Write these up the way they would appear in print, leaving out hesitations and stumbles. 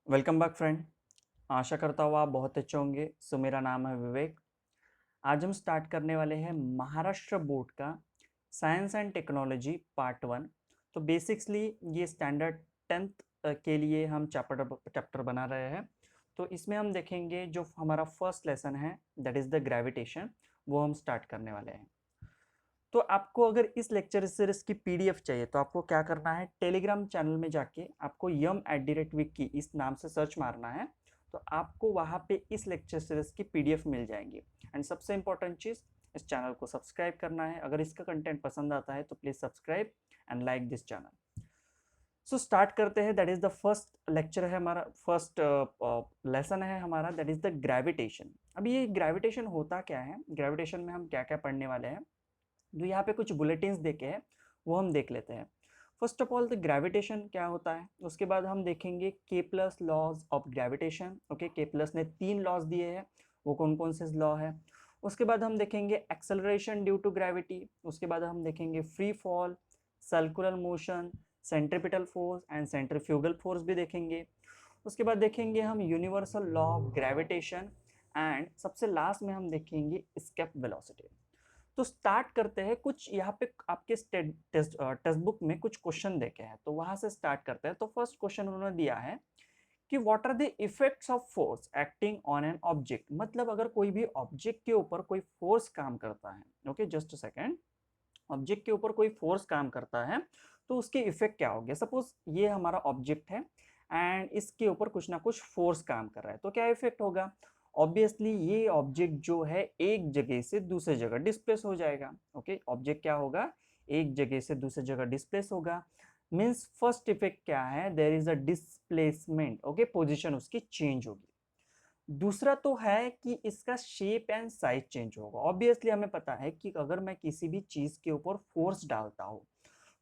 Welcome back friend. आशा करता हूँ आप बहुत अच्छे होंगे। सो मेरा नाम है विवेक। आज हम स्टार्ट करने वाले हैं महाराष्ट्र बोर्ड का साइंस एंड टेक्नोलॉजी पार्ट 1। तो बेसिक्सली ये स्टैंडर्ड 10th के लिए हम चैप्टर बना रहे हैं। तो इसमें हम देखेंगे जो हमारा फर्स्ट लेसन है दैट इज़ द ग्रेविटेशन, वो हम स्टार्ट करने वाले हैं। तो आपको अगर इस लेक्चर सीरीज की पीडीएफ चाहिए तो आपको क्या करना है, टेलीग्राम चैनल में जाके आपको yum@wiki इस नाम से सर्च मारना है। तो आपको वहाँ पे इस लेक्चर सीरीज की पीडीएफ मिल जाएंगी। एंड सबसे इंपॉर्टेंट चीज़, इस चैनल को सब्सक्राइब करना है। अगर इसका कंटेंट पसंद आता है तो please subscribe and like this channel. So start करते हैं। That is the first lecture है हमारा, फर्स्ट लेसन है हमारा, दैट इज़ द ग्रेविटेशन। अब ये ग्रेविटेशन होता क्या है, ग्रेविटेशन में हम क्या क्या पढ़ने वाले हैं, जो यहाँ पे कुछ बुलेटिन्स देखे हैं वो हम देख लेते हैं। First of all the gravitation क्या होता है, उसके बाद हम देखेंगे Kepler's laws of gravitation. Okay, Kepler ने 3 लॉज दिए हैं, वो कौन कौन से लॉ है। उसके बाद हम देखेंगे एक्सेलरेशन ड्यू टू ग्रेविटी। उसके बाद हम देखेंगे free fall, circular motion, centripetal force and centrifugal force भी देखेंगे। उसके बाद देखेंगे हम universal law of gravitation and सबसे लास्ट में हम देखेंगे एस्केप वेलोसिटी। तो स्टार्ट करते हैं। कुछ यहाँ पे आपके टेक्स्ट बुक में कुछ क्वेश्चन देखे हैं, तो वहां से स्टार्ट करते हैं। तो फर्स्ट क्वेश्चन उन्होंने दिया है कि what are the effects of force acting on an object. मतलब अगर कोई भी ऑब्जेक्ट के ऊपर कोई फोर्स काम करता है, okay just a second, object के ऊपर कोई फोर्स काम करता है तो उसके इफेक्ट क्या होंगे। सपोज ये हमारा ऑब्जेक्ट है एंड इसके ऊपर कुछ ना कुछ फोर्स काम कर रहा है, तो क्या इफेक्ट होगा। ऑब्वियसली ये ऑब्जेक्ट जो है एक जगह से दूसरे जगह डिस्प्लेस हो जाएगा। ओके, ऑब्जेक्ट क्या होगा, एक जगह से दूसरे जगह डिस्प्लेस होगा। मीन्स फर्स्ट इफेक्ट क्या है, there is a displacement. Okay, position उसकी चेंज होगी। दूसरा तो है कि इसका शेप एंड साइज चेंज होगा। ऑब्वियसली हमें पता है कि अगर मैं किसी भी चीज के ऊपर फोर्स डालता हूँ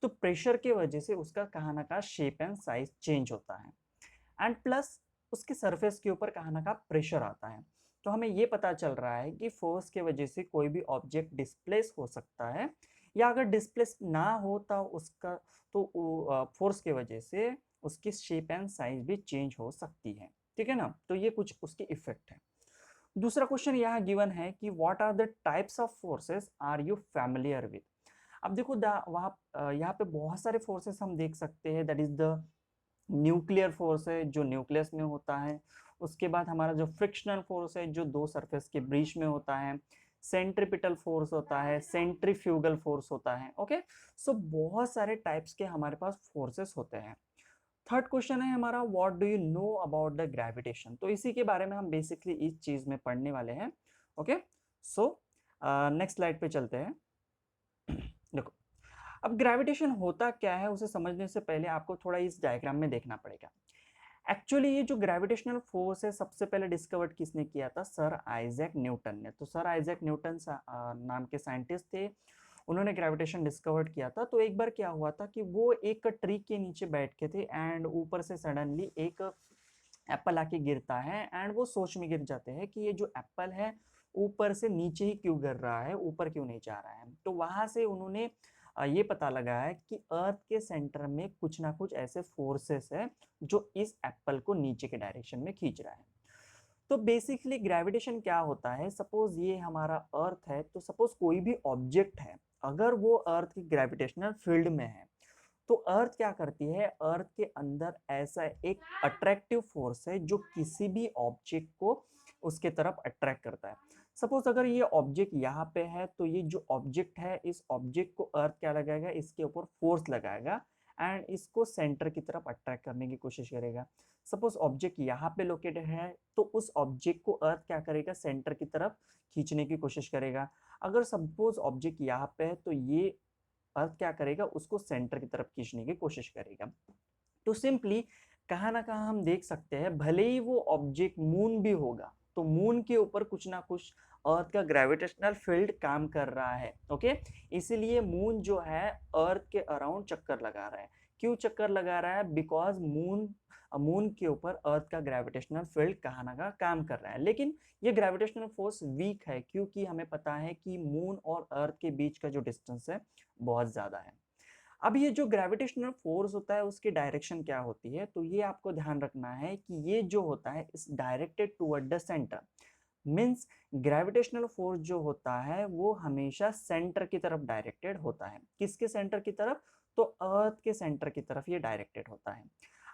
तो प्रेशर के वजह से उसका कहाँ ना कहाँ शेप एंड साइज चेंज होता है। एंड प्लस उसके सरफेस के ऊपर कहाँ ना कहाँ प्रेशर आता है। तो हमें ये पता चल रहा है कि फोर्स के वजह से कोई भी ऑब्जेक्ट डिस्प्लेस हो सकता है, या अगर डिस्प्लेस ना होता उसका तो फोर्स के वजह से उसकी शेप एंड साइज भी चेंज हो सकती है। ठीक है ना, तो ये कुछ उसके इफेक्ट है। दूसरा क्वेश्चन यहाँ गिवन है कि what are the types of forces are you familiar with. अब देखो वहाँ यहाँ पे बहुत सारे फोर्सेस हम देख सकते हैं। That is the nuclear force है जो न्यूक्लियस में होता है। उसके बाद हमारा जो फ्रिक्शनल फोर्स है जो दो सरफेस के बीच में होता है। सेंट्रीपिटल फोर्स होता है, सेंट्रीफ्यूगल फोर्स होता है। ओके, सो बहुत सारे टाइप्स के हमारे पास फोर्सेस होते हैं। थर्ड क्वेश्चन है हमारा, what do you know about the gravitation. तो इसी के बारे में हम बेसिकली इस चीज में पढ़ने वाले हैं। ओके, सो नेक्स्ट स्लाइड पे चलते हैं। देखो, अब ग्रेविटेशन होता क्या है उसे समझने से पहले आपको थोड़ा इस डायग्राम में देखना पड़ेगा। एक्चुअली ये जो ग्रेविटेशनल फोर्स है सबसे पहले डिस्कवर्ड किसने किया था, सर आइजैक न्यूटन ने। तो सर आइजैक न्यूटन नाम के साइंटिस्ट थे, उन्होंने ग्रेविटेशन डिस्कवर्ड किया था। तो एक बार क्या हुआ था कि वो एक ट्री के नीचे बैठ के थे एंड ऊपर से सडनली एक एप्पल आके गिरता है एंड वो सोच में गिर जाते हैं कि ये जो एप्पल है ऊपर से नीचे ही क्यों गिर रहा है, ऊपर क्यों नहीं जा रहा है। तो वहां से उन्होंने ये पता लगाया कि अर्थ के सेंटर में कुछ ना कुछ ऐसे फोर्सेस है जो इस एप्पल को नीचे के डायरेक्शन में खींच रहा है। तो बेसिकली ग्रेविटेशन क्या होता है, सपोज ये हमारा अर्थ है, तो सपोज कोई भी ऑब्जेक्ट है, अगर वो अर्थ की ग्रेविटेशनल फील्ड में है तो अर्थ क्या करती है, अर्थ के अंदर ऐसा एक अट्रैक्टिव फोर्स है जो किसी भी ऑब्जेक्ट को उसके तरफ अट्रैक्ट करता है। सपोज अगर ये ऑब्जेक्ट यहाँ पे है तो ये जो ऑब्जेक्ट है इस ऑब्जेक्ट को अर्थ क्या लगाएगा, इसके ऊपर फोर्स लगाएगा एंड इसको सेंटर की तरफ अट्रैक्ट करने की कोशिश करेगा। सपोज ऑब्जेक्ट यहाँ पे लोकेटेड है तो उस ऑब्जेक्ट को अर्थ क्या करेगा, सेंटर की तरफ खींचने की कोशिश करेगा। अगर सपोज ऑब्जेक्ट यहाँ पे है तो ये अर्थ क्या करेगा, उसको सेंटर की तरफ खींचने की कोशिश करेगा। तो सिंपली कहाँ ना कहाँ हम देख सकते हैं, भले ही वो ऑब्जेक्ट मून भी होगा तो मून के ऊपर कुछ ना कुछ अर्थ का ग्रेविटेशनल फील्ड काम कर रहा है। ओके, इसीलिए मून जो है अर्थ के अराउंड चक्कर लगा रहा है। क्यों चक्कर लगा रहा है, बिकॉज मून मून के ऊपर अर्थ का ग्रेविटेशनल फील्ड कहाँ ना कहाँ काम कर रहा है। लेकिन ये ग्रेविटेशनल फोर्स वीक है क्योंकि हमें पता है कि मून और अर्थ के बीच का जो डिस्टेंस है बहुत ज्यादा है। अब ये जो ग्रेविटेशनल फोर्स होता है उसकी डायरेक्शन क्या होती है, तो ये आपको ध्यान रखना है कि ये जो होता है इस directed toward the centre. Means gravitational force जो होता है वो हमेशा सेंटर की तरफ डायरेक्टेड होता है। किसके सेंटर की तरफ, तो अर्थ के सेंटर की तरफ ये डायरेक्टेड होता है।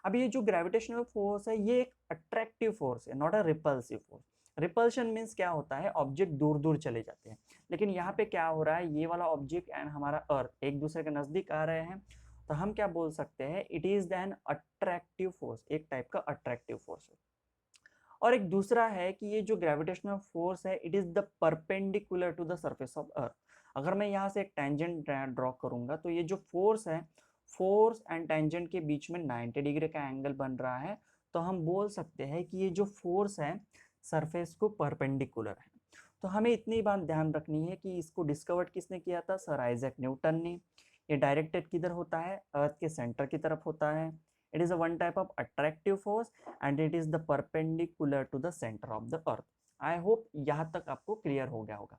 अब ये जो ग्रेविटेशनल फोर्स है ये एक अट्रैक्टिव फोर्स है, not a repulsive force. Repulsion means क्या होता है, ऑब्जेक्ट दूर दूर चले जाते हैं, लेकिन यहाँ पे क्या हो रहा है, ये वाला ऑब्जेक्ट एंड हमारा अर्थ एक दूसरे के नजदीक आ रहे हैं, तो हम क्या बोल सकते हैं, it is then attractive force, एक टाइप का अट्रैक्टिव फोर्स है। और एक दूसरा है कि ये जो ग्रेविटेशनल फोर्स है it is the perpendicular to the surface of earth. अगर मैं यहाँ से एक टेंजेंट ड्रॉ करूंगा तो ये जो फोर्स है, फोर्स एंड टेंजेंट के बीच में 90 डिग्री का एंगल बन रहा है, तो हम बोल सकते हैं कि ये जो फोर्स है सरफेस को परपेंडिकुलर है। तो हमें इतनी बात ध्यान रखनी है कि इसको डिस्कवर किसने किया था, सर आइजैक न्यूटन ने। ये डायरेक्टेड किधर होता है, अर्थ के सेंटर की तरफ होता है। It is a one type of attractive force and it is the perpendicular to the centre of the earth. I hope यहाँ तक आपको क्लियर हो गया होगा।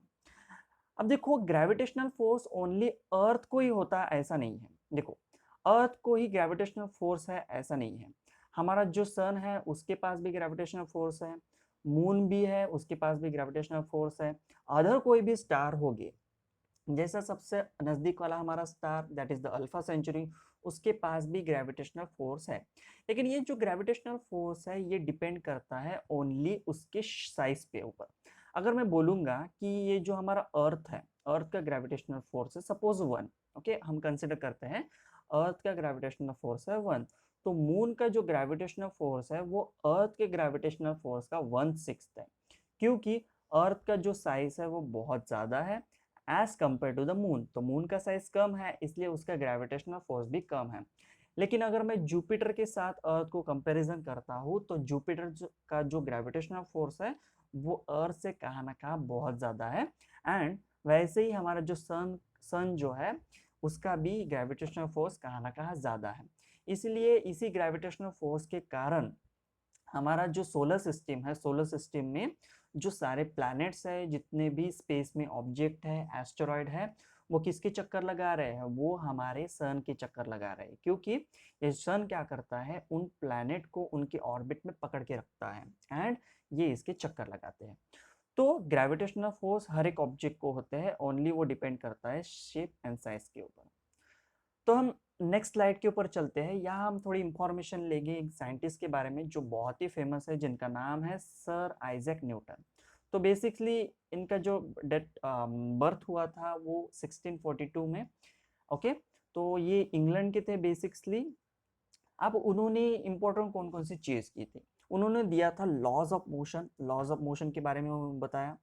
अब देखो ग्रेविटेशनल फोर्स ओनली अर्थ को ही होता है ऐसा नहीं है। देखो अर्थ को ही ग्रेविटेशनल फोर्स है ऐसा नहीं है, हमारा जो सन है उसके पास भी ग्रेविटेशनल फोर्स है, मून भी है उसके पास भी ग्रेविटेशनल फोर्स है, अदर कोई भी स्टार होगी, जैसा सबसे नजदीक वाला हमारा star that is the Alpha Centauri, उसके पास भी ग्रेविटेशनल फोर्स है। लेकिन ये जो ग्रेविटेशनल फोर्स है ये डिपेंड करता है ओनली उसके साइज पे ऊपर। अगर मैं बोलूंगा कि ये जो हमारा अर्थ है, अर्थ का ग्रेविटेशनल फोर्स है सपोज 1, ओके हम कंसिडर करते हैं अर्थ का ग्रेविटेशनल फोर्स है 1, तो मून का जो ग्रेविटेशनल फोर्स है वो अर्थ के ग्रेविटेशनल फोर्स का 1/6 है, क्योंकि अर्थ का जो साइज है वो बहुत ज्यादा है as compared to the moon. तो मून का साइज कम है इसलिए उसका ग्रेविटेशनल फोर्स भी कम है। लेकिन अगर मैं जुपिटर के साथ अर्थ को कंपैरिजन करता हूँ तो जुपिटर का जो ग्रेविटेशनल फोर्स है वो अर्थ से कहाँ ना कहाँ बहुत ज़्यादा है। एंड वैसे ही हमारा जो सन जो है उसका भी ग्रेविटेशनल फोर्स कहाँ ना कहाँ ज़्यादा है। इसलिए इसी ग्रेविटेशनल फोर्स के कारण हमारा जो सोलर सिस्टम है, सोलर सिस्टम में जो सारे प्लैनेट्स है, जितने भी स्पेस में ऑब्जेक्ट है, एस्टेरॉयड है, वो किसके चक्कर लगा रहे हैं, वो हमारे सन के चक्कर लगा रहे हैं, क्योंकि ये सन क्या करता है, उन प्लैनेट को उनके ऑर्बिट में पकड़ के रखता है एंड ये इसके चक्कर लगाते हैं। तो ग्रेविटेशनल फोर्स हर एक ऑब्जेक्ट को होते हैं, ओनली वो डिपेंड करता है शेप एंड साइज के ऊपर। तो हम नेक्स्ट स्लाइड के ऊपर चलते हैं। यहाँ हम थोड़ी इंफॉर्मेशन लेंगे एक साइंटिस्ट के बारे में जो बहुत ही फेमस है, जिनका नाम है सर आइजैक न्यूटन। तो बेसिकली इनका जो डेट बर्थ हुआ था वो 1642 में, ओके। तो ये इंग्लैंड के थे बेसिकली। अब उन्होंने इम्पोर्टेंट कौन कौन सी चीज़ की थी, उन्होंने दिया था laws of motion, laws of motion के बारे में उन्होंने बताया।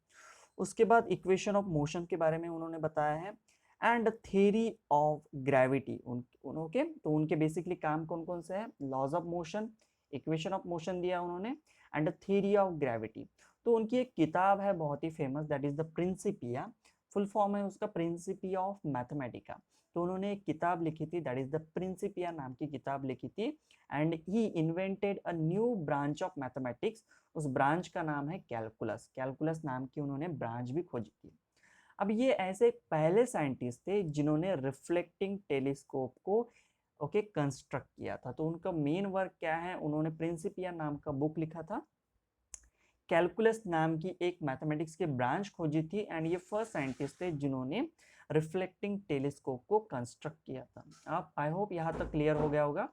उसके बाद इक्वेशन ऑफ मोशन के बारे में उन्होंने बताया है and theory of gravity. Okay, तो उनके बेसिकली काम कौन कौन से हैं, laws of motion, equation of motion दिया उन्होंने एंड थ्योरी ऑफ ग्रेविटी। तो उनकी एक किताब है बहुत ही famous that is the Principia, full form है उसका प्रिंसिपिया ऑफ मैथमेटिका। तो उन्होंने एक किताब लिखी थी दैट इज द प्रिंसिपिया नाम की किताब लिखी थी and he invented a new branch of mathematics. उस ब्रांच का नाम है कैलकुलस, कैलकुलस नाम की उन्होंने ब्रांच भी खोजी थी। अब ये ऐसे पहले साइंटिस्ट थे जिन्होंने रिफ्लेक्टिंग टेलीस्कोप को ओके कंस्ट्रक्ट किया था। तो उनका मेन वर्क क्या है, उन्होंने प्रिंसिपिया नाम का बुक लिखा था, कैलकुलस नाम की एक मैथमेटिक्स की ब्रांच खोजी थी एंड ये फर्स्ट साइंटिस्ट थे जिन्होंने रिफ्लेक्टिंग टेलीस्कोप को कंस्ट्रक्ट किया था। आप आई होप यहाँ तक क्लियर हो गया होगा।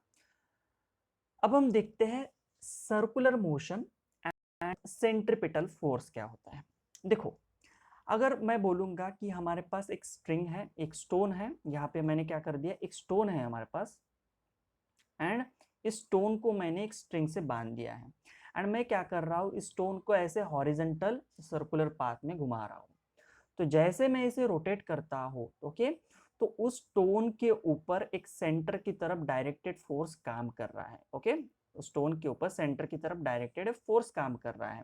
अब हम देखते हैं circular motion and centripetal force क्या होता है। देखो अगर मैं बोलूंगा कि हमारे पास एक स्ट्रिंग है, एक स्टोन है, यहाँ पे मैंने क्या कर दिया, एक स्टोन है हमारे पास एंड इस स्टोन को मैंने एक स्ट्रिंग से बांध दिया है एंड मैं क्या कर रहा हूँ, इस स्टोन को ऐसे हॉरिजेंटल सर्कुलर पाथ में घुमा रहा हूँ। तो जैसे मैं इसे रोटेट करता हूँ ओके, तो उस स्टोन के ऊपर एक सेंटर की तरफ डायरेक्टेड फोर्स काम कर रहा है। ओके, स्टोन के ऊपर सेंटर की तरफ डायरेक्टेड फोर्स काम कर रहा है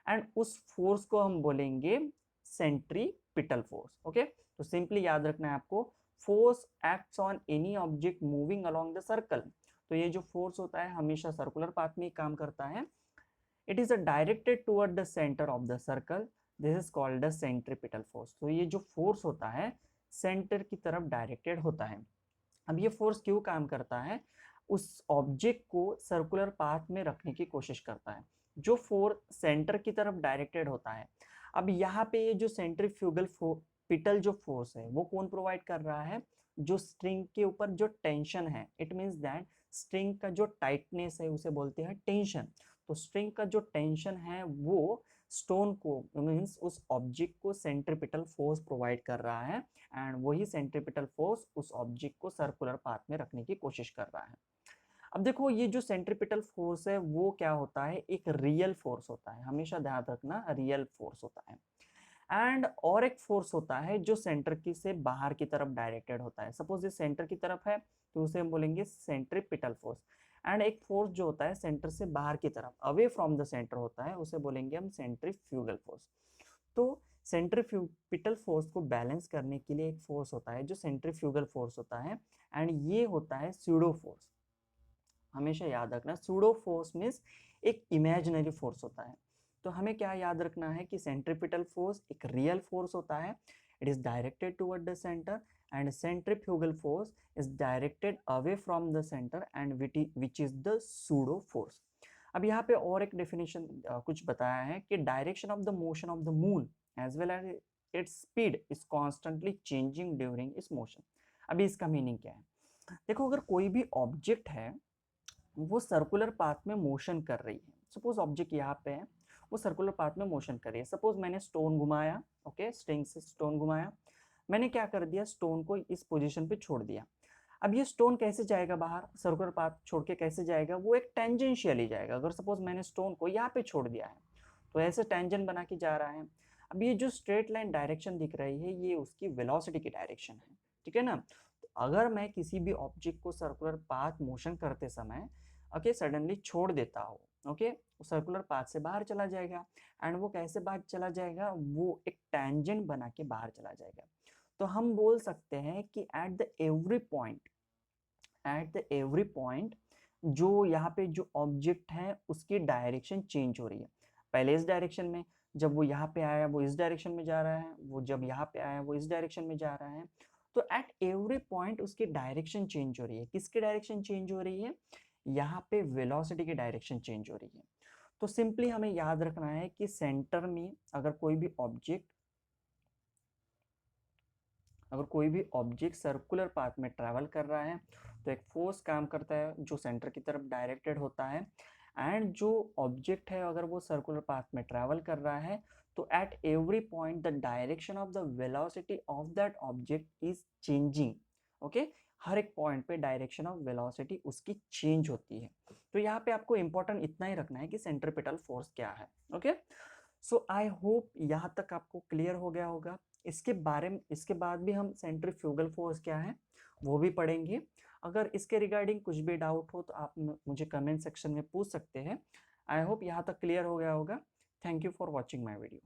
एंड उस फोर्स को हम बोलेंगे सेंट्रीपिटल फोर्स। ओके, तो सिंपली याद रखना है आपको, force acts on any object moving along the circle. तो ये जो फोर्स होता है हमेशा सर्कुलर पाथ में काम करता है। It is a directed toward the centre of the circle, this is called the centripetal force. तो ये जो फोर्स होता है सेंटर की तरफ डायरेक्टेड होता है। अब ये फोर्स क्यों काम करता है, उस ऑब्जेक्ट को सर्कुलर पाथ में रखने की कोशिश करता है, जो फोर्स सेंटर की तरफ डायरेक्टेड होता है। अब यहाँ पे ये जो सेंट्रीफ्यूगल पिटल जो फोर्स है वो कौन प्रोवाइड कर रहा है, जो स्ट्रिंग के ऊपर जो टेंशन है, इट मीन्स दैट स्ट्रिंग का जो टाइटनेस है उसे बोलते हैं टेंशन। तो स्ट्रिंग का जो टेंशन है वो स्टोन को मीन्स उस ऑब्जेक्ट को सेंट्रीपिटल फोर्स प्रोवाइड कर रहा है, एंड वही सेंट्रीपिटल फोर्स उस ऑब्जेक्ट को सर्कुलर पाथ में रखने की कोशिश कर रहा है। अब देखो ये जो सेंट्रीपिटल फोर्स है वो क्या होता है, एक रियल फोर्स होता है, हमेशा ध्यान रखना रियल फोर्स होता है। एंड और एक फोर्स होता है जो सेंटर की से बाहर की तरफ डायरेक्टेड होता है। सपोज ये सेंटर की तरफ है तो उसे हम बोलेंगे सेंट्रीपिटल फोर्स। एंड एक फोर्स जो होता है सेंटर से बाहर की तरफ अवे फ्रॉम द सेंटर होता है, उसे बोलेंगे हम सेंट्रीफ्यूगल फोर्स। तो सेंट्रीफ्यूपिटल फोर्स को बैलेंस करने के लिए एक फोर्स होता है जो सेंट्रीफ्यूगल फोर्स होता है, एंड ये होता है स्यूडो फोर्स। हमेशा याद रखना सूडो फोर्स मीन्स एक इमेजिनरी फोर्स होता है। तो हमें क्या याद रखना है कि सेंट्रीपिटल फोर्स एक रियल फोर्स होता है, it is directed toward the centre, and centrifugal force is directed away from the centre and which is the pseudo force. अब यहाँ पे और एक डेफिनेशन कुछ बताया है कि direction of the motion of the moon as well as its speed is constantly changing during इस मोशन। अभी इसका मीनिंग क्या है, देखो अगर कोई भी ऑब्जेक्ट है वो सर्कुलर पाथ में मोशन कर रही है, सपोज ऑब्जेक्ट यहाँ पे है वो सर्कुलर पाथ में मोशन कर रही है। सपोज मैंने स्टोन घुमाया, ओके स्ट्रिंग से स्टोन घुमाया, मैंने क्या कर दिया, स्टोन को इस पोजीशन पे छोड़ दिया। अब ये स्टोन कैसे जाएगा बाहर, सर्कुलर पाथ छोड़ के कैसे जाएगा, वो एक टेंजेंशियली जाएगा। अगर सपोज मैंने स्टोन को यहाँ पे छोड़ दिया है तो ऐसे टेंजेंट बना के जा रहा है। अब ये जो स्ट्रेट लाइन डायरेक्शन दिख रही है ये उसकी वेलोसिटी की डायरेक्शन है, ठीक है ना। तो अगर मैं किसी भी ऑब्जेक्ट को सर्कुलर पाथ मोशन करते समय ओके सडनली छोड़ देता हूँ, ओके वो सर्कुलर पाथ से बाहर चला जाएगा। एंड वो कैसे बाहर चला जाएगा, वो एक टेंजेंट बना के बाहर चला जाएगा। तो हम बोल सकते हैं कि एट द एवरी पॉइंट जो यहाँ पे जो ऑब्जेक्ट है उसकी डायरेक्शन चेंज हो रही है। पहले इस डायरेक्शन में, जब वो यहाँ पे आया वो इस डायरेक्शन में जा रहा है, वो जब यहाँ पे आया वो इस डायरेक्शन में जा रहा है। तो एट एवरी पॉइंट उसकी डायरेक्शन चेंज हो रही है। किसकी डायरेक्शन चेंज हो रही है, यहाँ पे वेलोसिटी की डायरेक्शन चेंज हो रही है। तो सिंपली हमें याद रखना है कि सेंटर में अगर कोई भी ऑब्जेक्ट सर्कुलर पाथ में ट्रैवल कर रहा है तो एक फोर्स काम करता है जो सेंटर की तरफ डायरेक्टेड होता है। एंड जो ऑब्जेक्ट है अगर वो सर्कुलर पाथ में ट्रैवल कर रहा है तो at every point the direction of the velocity of that object is changing, okay हर एक पॉइंट पे डायरेक्शन ऑफ वेलोसिटी उसकी चेंज होती है। तो यहाँ पे आपको इंपॉर्टेंट इतना ही रखना है कि सेंट्रीपिटल फोर्स क्या है, ओके। सो आई होप यहाँ तक आपको क्लियर हो गया होगा। इसके बाद भी हम सेंट्रीफ्यूगल फोर्स क्या है वो भी पढ़ेंगे। अगर इसके रिगार्डिंग कुछ भी डाउट हो तो आप मुझे कमेंट सेक्शन में पूछ सकते हैं। आई होप यहाँ तक क्लियर हो गया होगा। Thank you for watching my video.